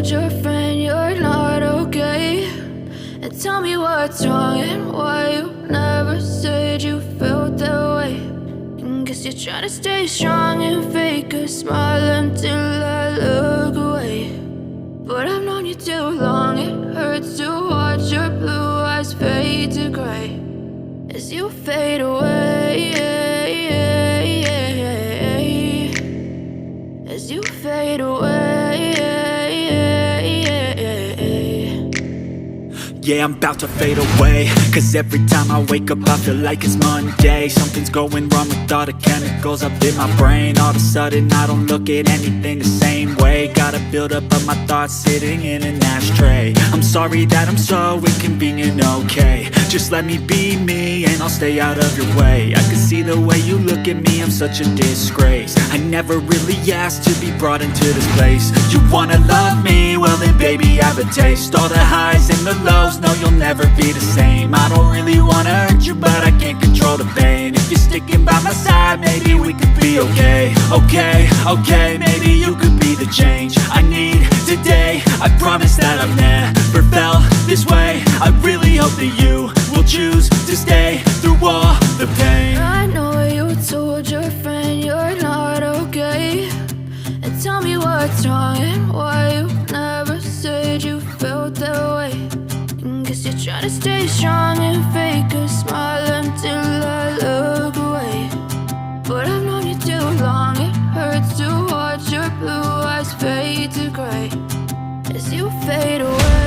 told your friend you're not okay? And tell me what's wrong and why you never said you felt that way. And guess you're trying to stay strong and fake a smile until I look away. But I've known you too long, it hurts to watch your blue eyes fade to gray as you fade away, as you fade away. Yeah, I'm about to fade away, cause every time I wake up I feel like it's Monday. Something's going wrong with all the chemicals up in my brain. All of a sudden I don't look at anything the same way. Got a buildup of my thoughts sitting in an ashtray. I'm sorry that I'm so inconvenient, okay? Just let me be me and I'll stay out of your way. I can see the way you look at me, I'm such a disgrace. I never really asked to be brought into this place. You wanna love me? Well then baby have a taste. All the highs and the lows, no you'll never be the same. I don't really wanna hurt you but I can't control the pain. If you're sticking by my side maybe we could be okay. Okay, maybe you could be the change I need today. I promise that I've never felt this way. I really hope that you will choose to stay through all the pain. I know you told your friend you're not okay. And tell me what's wrong and why you never said you felt that way. And guess you're trying to stay strong and fake a smile until I look away. But I've known you too long, it hurts to watch your blue eyes fade to gray as you fade away.